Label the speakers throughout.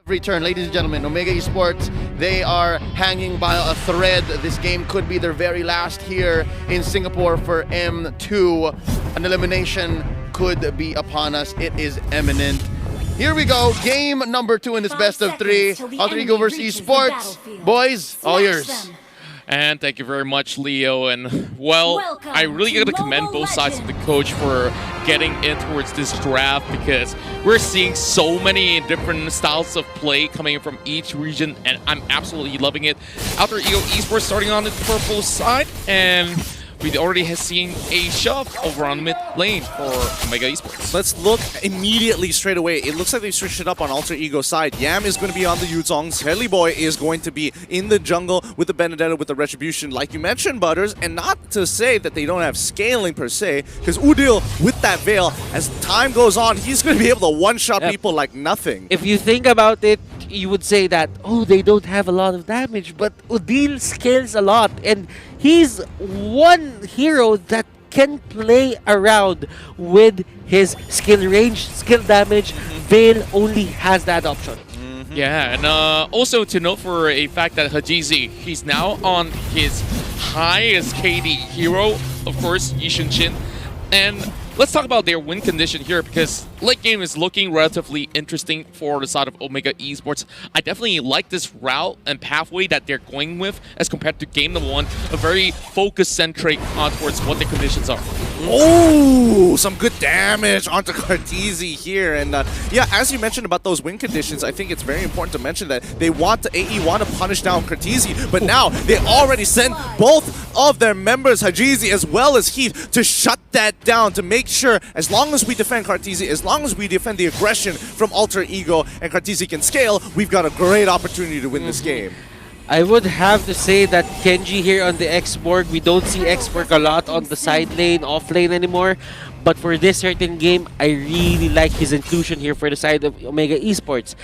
Speaker 1: Return, ladies and gentlemen, Omega Esports, they are hanging by a thread. This game could be their very last here in Singapore for M2. An elimination could be upon us. It is imminent. Here we go, game number 2 in this best of 3. Alter Ego versus Esports. Boys, all yours.
Speaker 2: And thank you very much, Leo. And well, I really got to commend both sides of the coach for getting in towards this draft, because we're seeing so many different styles of play coming in from each region, and I'm absolutely loving it. Alter Ego Esports starting on the purple side, and we already have seen a shove over on mid lane for Omega Esports.
Speaker 3: Let's look immediately straight away. It looks like they've switched it up on Alter Ego side. Yam is going to be on the Yuzong. Shelly Boy is going to be in the jungle with the Benedetta, with the Retribution, like you mentioned, Butters. And not to say that they don't have scaling per se, because Udil, with that Veil, as time goes on, he's going to be able to one-shot people like nothing.
Speaker 4: If you think about it, you would say that, oh, they don't have a lot of damage, but Udil scales a lot, and he's one hero that can play around with his skill range, skill damage. Veil only has that option.
Speaker 2: Yeah, and also to note for a fact that Hajizi, he's now on his highest KD hero, of course, Yishun Shin. And let's talk about their win condition here, because late game is looking relatively interesting for the side of Omega Esports. I definitely like this route and pathway that they're going with as compared to game number 1, a very focus-centric on towards what the conditions are.
Speaker 3: Oh, some good damage onto Carteezy here. And yeah, as you mentioned about those win conditions, I think it's very important to mention that they want to punish down Carteezy, but now they already sent both of their members, Hajizi as well as Heath, to shut that down, to make sure, as long as we defend Carteezy, as long as we defend the aggression from Alter Ego and Carteezy can scale, we've got a great opportunity to win this game.
Speaker 4: I would have to say that Kenji here on the X-Borg, we don't see X-Borg a lot on the side lane, off lane anymore. But for this certain game, I really like his inclusion here for the side of Omega Esports.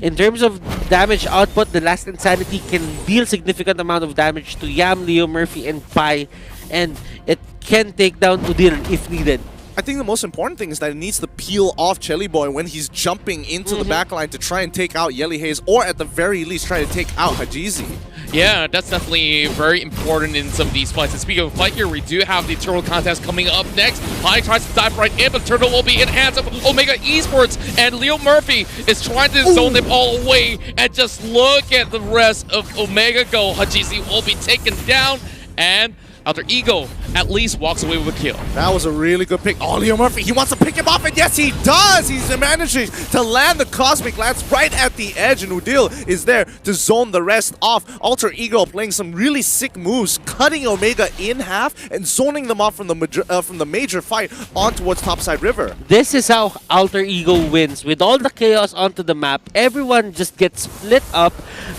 Speaker 4: In terms of damage output, the Last Insanity can deal significant amount of damage to Yam, Leo, Murphy, and Pai. And it can take down Udil if needed.
Speaker 3: I think the most important thing is that it needs to peel off Chelly Boy when he's jumping into the backline to try and take out Yelly Hayes, or at the very least try to take out Hajizi.
Speaker 2: Yeah, that's definitely very important in some of these fights. And speaking of fight here, we do have the Turtle contest coming up next. Pai tries to dive right in, but Turtle will be in hands of Omega Esports, and Leo Murphy is trying to zone them all away. And just look at the rest of Omega go. Hajizi will be taken down, and Alter Ego at least walks away with a kill.
Speaker 3: That was a really good pick. Oh, Leo Murphy, he wants to pick him off, and yes, he does! He's managing to land the Cosmic Lance right at the edge, and Udil is there to zone the rest off. Alter Ego playing some really sick moves, cutting Omega in half and zoning them off from the major fight on towards Topside River.
Speaker 4: This is how Alter Ego wins. With all the chaos onto the map, everyone just gets split up.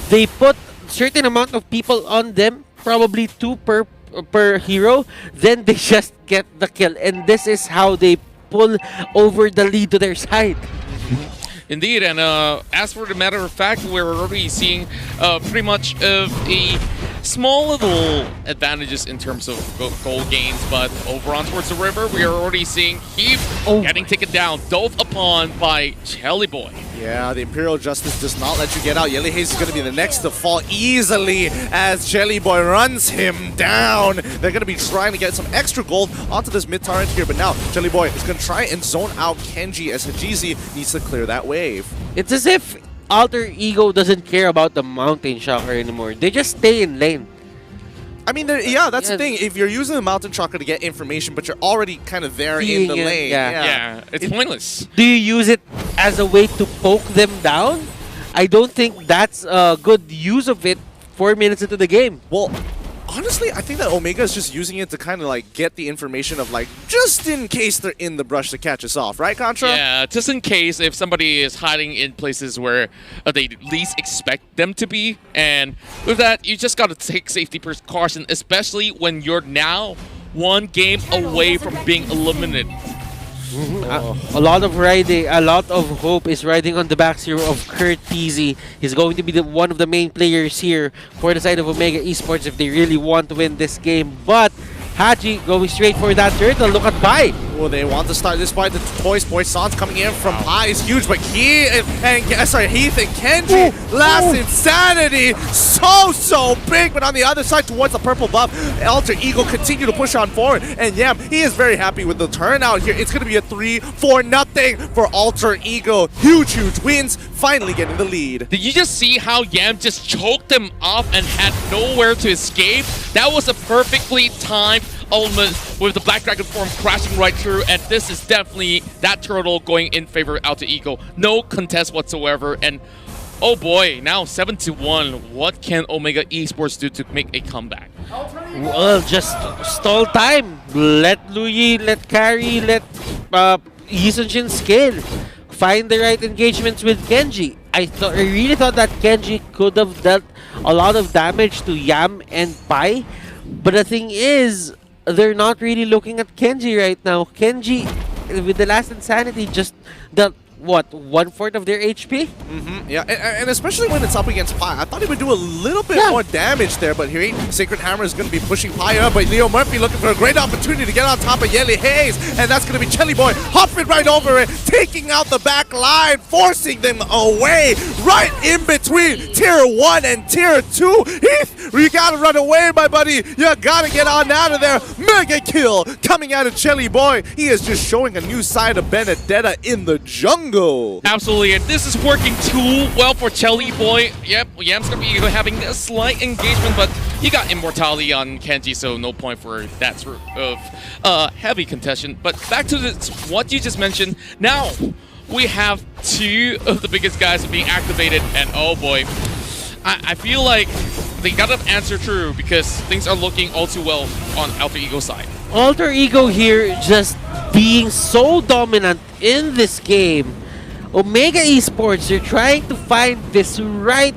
Speaker 4: They put certain amount of people on them, probably 2 per hero, then they just get the kill, and this is how they pull over the lead to their side.
Speaker 2: Indeed, and as for the matter of fact, we're already seeing pretty much a small little advantages in terms of goal gains, but over on towards the river, we are already seeing Heath getting taken down, dove upon by Chelly Boy.
Speaker 3: Yeah, the Imperial Justice does not let you get out. Yelly Hayes is going to be the next to fall easily as Chelly Boy runs him down. They're going to be trying to get some extra gold onto this mid turret here, but now Chelly Boy is going to try and zone out Kenji as Hajizi needs to clear that wave.
Speaker 4: It's as if Alter Ego doesn't care about the Mountain Shocker anymore. They just stay in lane.
Speaker 3: I mean, yeah, that's the thing. If you're using the Mountain Shocker to get information, but you're already kind of there in the lane.
Speaker 2: Yeah, it's pointless.
Speaker 4: Do you use it as a way to poke them down? I don't think that's a good use of it 4 minutes into the game.
Speaker 3: Well, honestly, I think that Omega is just using it to kind of like get the information of like, just in case they're in the brush to catch us off, right, Contra?
Speaker 2: Yeah, just in case if somebody is hiding in places where they least expect them to be. And with that, you just got to take safety precaution, especially when you're now 1 game away from being eliminated.
Speaker 4: A lot of hope is riding on the backs here of Carteezy. He's going to be one of the main players here for the side of Omega Esports if they really want to win this game. But Haji going straight for that turtle. Look at Pai.
Speaker 3: Well, they want to start this fight. The Toys Poisson's coming in from Pi is huge, but Heath and Kenji, last insanity, so big. But on the other side, towards the purple buff, Alter Ego continue to push on forward, and Yam, he is very happy with the turnout here. It's going to be a 3-4-0 for Alter Ego. Huge wins, finally getting the lead.
Speaker 2: Did you just see how Yam just choked them off and had nowhere to escape? That was a perfectly timed element with the Black Dragon form crashing right through, and this is definitely that turtle going in favor of Alter Ego. No contest whatsoever, and oh boy, now 7-1. What can Omega Esports do to make a comeback?
Speaker 4: Well, just stall time. Let Luyi, let Carry, let Yisun-Shin scale. Find the right engagements with Kenji. I really thought that Kenji could have dealt a lot of damage to Yam and Pai, but the thing is, they're not really looking at Kenji right now. Kenji, with the last insanity, just dealt what, 1/4 of their HP?
Speaker 3: Yeah, and especially when it's up against Pi. I thought he would do a little bit more damage there, but here, Sacred Hammer is going to be pushing Pi up, but Leo Murphy looking for a great opportunity to get on top of Yeli Hayes, and that's going to be Chelly Boy hopping right over it, taking out the back line, forcing them away, right in between Tier 1 and Tier 2. Heath, you got to run away, my buddy. You got to get on out of there. Mega kill coming out of Chelly Boy. He is just showing a new side of Benedetta in the jungle.
Speaker 2: Absolutely, and this is working too well for Chelly Boy. Yep, Yam's gonna be having a slight engagement, but you got immortality on Kenji, so no point for that sort of heavy contention. But back to what you just mentioned. Now we have two of the biggest guys being activated, and oh boy, I feel like they got to answer true because things are looking all too well on Alter Ego's side.
Speaker 4: Alter Ego here just being so dominant in this game. Omega Esports, they're trying to find this the right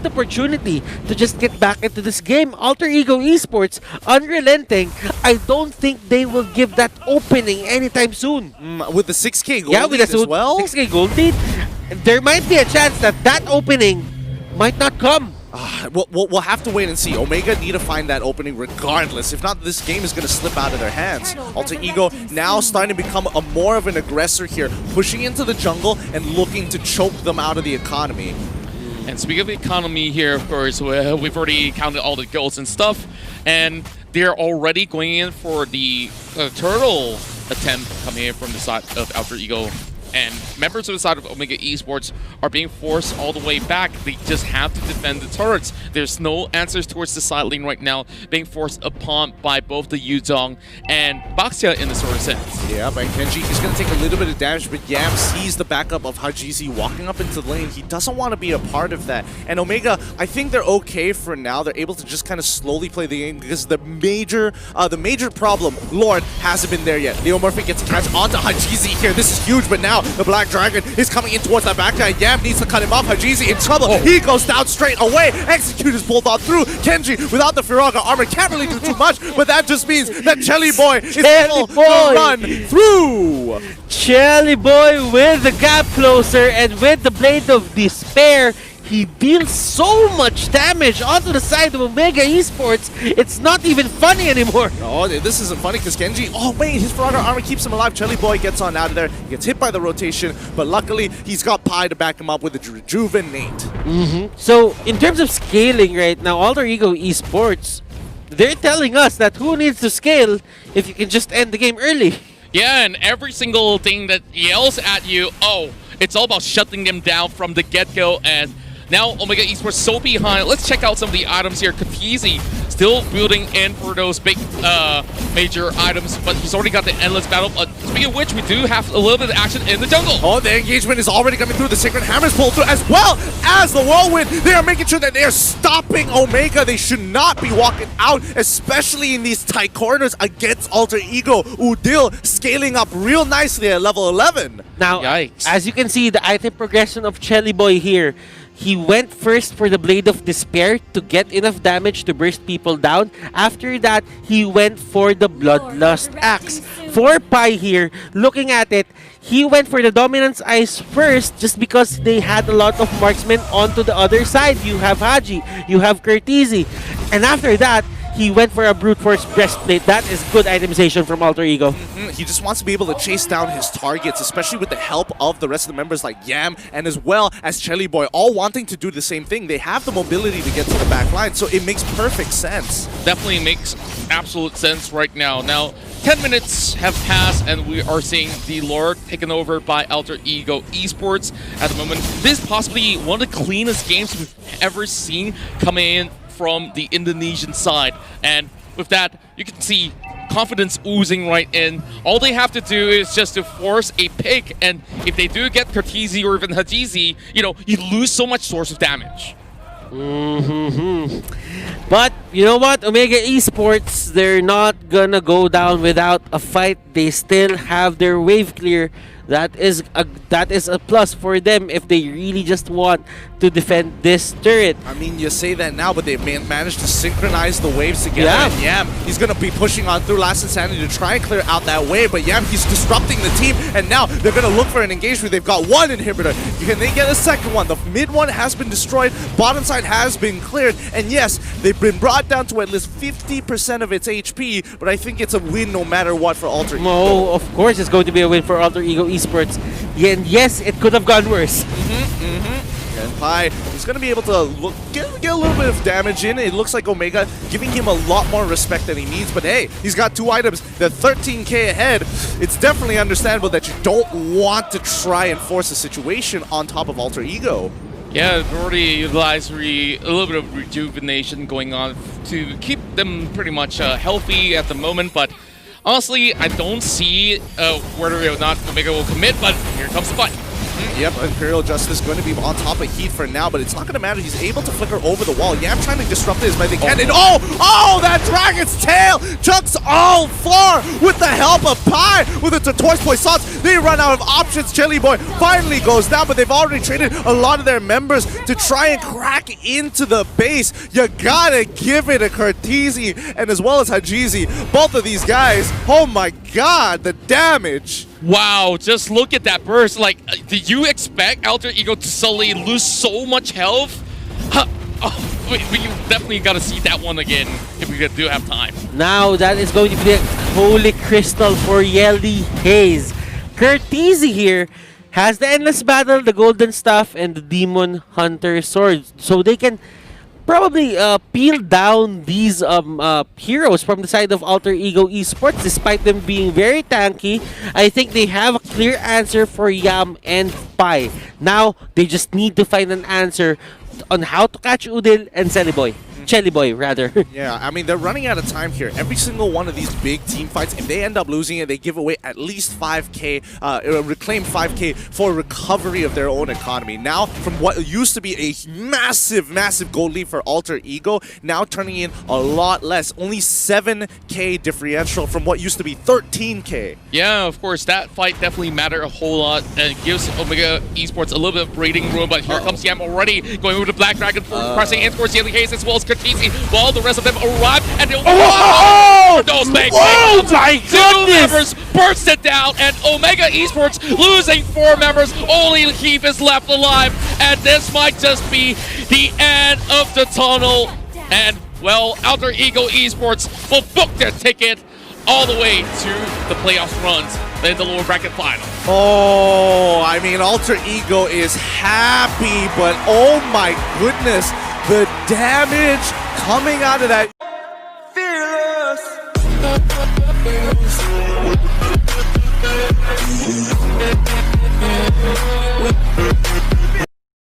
Speaker 4: opportunity to just get back into this game. Alter Ego Esports, unrelenting. I don't think they will give that opening anytime soon.
Speaker 3: With the 6K gold lead as well?
Speaker 4: 6K gold lead, there might be a chance that opening might not come.
Speaker 3: We'll have to wait and see. Omega need to find that opening regardless. If not, this game is going to slip out of their hands. Alter Ego now starting to become more of an aggressor here, pushing into the jungle and looking to choke them out of the economy.
Speaker 2: And speaking of the economy here, of course, we've already counted all the goals and stuff, and they're already going in for the turtle attempt coming in from the side of Alter Ego. And members of the side of Omega Esports are being forced all the way back. They just have to defend the turrets. There's no answers towards the side lane right now, being forced upon by both the Yuzong and Baxia in this sort of sense.
Speaker 3: Yeah, but Kenji, he's going to take a little bit of damage, but Yam sees the backup of Hajizi walking up into the lane. He doesn't want to be a part of that. And Omega, I think they're okay for now. They're able to just kind of slowly play the game because the major problem, Lord, hasn't been there yet. Leo Murphy gets a catch onto Hajizi here. This is huge, but now the Black Dragon is coming in towards that back guy. Yam needs to cut him off. Hajizi in trouble. He goes down straight away. Execute is pulled on through. Kenji, without the Firaga armor, can't really do too much, but that just means that Chelly Boy is able to run through.
Speaker 4: Chelly Boy with the gap closer and with the Blade of Despair, he deals so much damage onto the side of Omega Esports, it's not even funny anymore.
Speaker 3: Oh, this isn't funny because Kenji, oh wait, his Firaga armor keeps him alive. Chelly Boy gets on out of there, he gets hit by the rotation, but luckily he's got Pi to back him up with the Rejuvenate.
Speaker 4: So, in terms of scaling right now, Alter Ego Esports, they're telling us that who needs to scale if you can just end the game early.
Speaker 2: Yeah, and every single thing that yells at you, oh, it's all about shutting them down from the get-go, and now Omega Esports so behind. Let's check out some of the items here. Katizi still building in for those big major items, but he's already got the Endless Battle. Speaking of which, we do have a little bit of action in the jungle.
Speaker 3: Oh, the engagement is already coming through. The Sacred Hammers pulled through as well as the Whirlwind. They are making sure that they are stopping Omega. They should not be walking out, especially in these tight corners against Alter Ego. Udil scaling up real nicely at level 11.
Speaker 4: Now,
Speaker 2: yikes.
Speaker 4: As you can see, the item progression of Chelly Boy here, he went first for the Blade of Despair to get enough damage to burst people down. After that, he went for the Bloodlust Axe. For Pi here, looking at it, he went for the Dominance Eyes first just because they had a lot of marksmen onto the other side. You have Haji, you have Curtizi. And after that, he went for a brute force breastplate. That is good itemization from Alter Ego.
Speaker 3: He just wants to be able to chase down his targets, especially with the help of the rest of the members like Yam and as well as Chelly Boy, all wanting to do the same thing. They have the mobility to get to the back line, so it makes perfect sense.
Speaker 2: Definitely makes absolute sense right now. Now, 10 minutes have passed and we are seeing the lore taken over by Alter Ego Esports at the moment. This is possibly one of the cleanest games we've ever seen coming in from the Indonesian side. And with that, you can see confidence oozing right in. All they have to do is just to force a pick, and if they do get Kartizi or even Hajizi, you know, you lose so much source of damage.
Speaker 4: But you know what, Omega Esports, they're not gonna go down without a fight. They still have their wave clear. That is a plus for them if they really just want to defend this turret.
Speaker 3: I mean, you say that now, but they've managed to synchronize the waves together.
Speaker 4: Yeah.
Speaker 3: And Yam, he's going to be pushing on through Last Insanity to try and clear out that wave. But Yam, he's disrupting the team. And now they're going to look for an engagement. They've got one inhibitor. Can they get a second one? The mid one has been destroyed. Bottom side has been cleared. And yes, they've been brought down to at least 50% of its HP. But I think it's a win no matter what for Alter Ego.
Speaker 4: Oh, of course it's going to be a win for Alter Ego Esports. Yeah, and yes, it could have gone worse.
Speaker 3: And Pi is going to be able to get a little bit of damage in. It looks like Omega giving him a lot more respect than he needs. But hey, he's got 2 items. They're 13k ahead. It's definitely understandable that you don't want to try and force a situation on top of Alter Ego.
Speaker 2: Yeah, they've already utilized a little bit of rejuvenation going on to keep them pretty much healthy at the moment, but honestly, I don't see whether or not Omega will commit, but here comes the fight.
Speaker 3: Yep, Imperial Justice going to be on top of Heat for now, but it's not going to matter. He's able to flicker over the wall. Yam trying to disrupt this by the cannon. Oh, that Dragon's tail chucks all far with the help of Pi with the Tortoise Poissons. They run out of options. Chelly Boy finally goes down, but they've already traded a lot of their members to try and crack into the base. You gotta give it a Kartizi and as well as Hajizi. Both of these guys, oh my god, the damage.
Speaker 2: Wow, just look at that burst. Like, did you expect Alter Ego to suddenly lose so much health? Huh. Oh, we definitely got to see that one again if we do have time.
Speaker 4: Now that is going to be the Holy Crystal for Yelly Haze. Kartizi here has the Endless Battle, the Golden Staff, and the Demon Hunter Sword. So they can probably peel down these heroes from the side of Alter Ego Esports, despite them being very tanky. I think they have a clear answer for Yam and Pi. Now, they just need to find an answer on how to catch Udil and Chelly Boy, rather.
Speaker 3: Yeah, I mean, they're running out of time here. Every single one of these big team fights, if they end up losing it, they give away at least 5k, reclaim 5k for recovery of their own economy. Now, from what used to be a massive gold lead for Alter Ego, now turning in a lot less. Only 7k differential from what used to be 13k.
Speaker 2: Yeah, of course, that fight definitely mattered a whole lot and gives Omega Esports a little bit of breathing room, but here comes Yam already going with the Black Dragon, pressing in towards Yelly Haze as well as Kartizi, while the rest of them arrive and they'll those bangs.
Speaker 4: Oh my goodness!
Speaker 2: Members bursted down, and Omega Esports losing 4 members. Only Heath is left alive, and this might just be the end of the tunnel. And well, Alter Ego Esports will book their ticket all the way to the playoffs runs in the lower bracket final.
Speaker 3: Oh, I mean, Alter Ego is happy, but oh my goodness, the damage coming out of that. Fearless.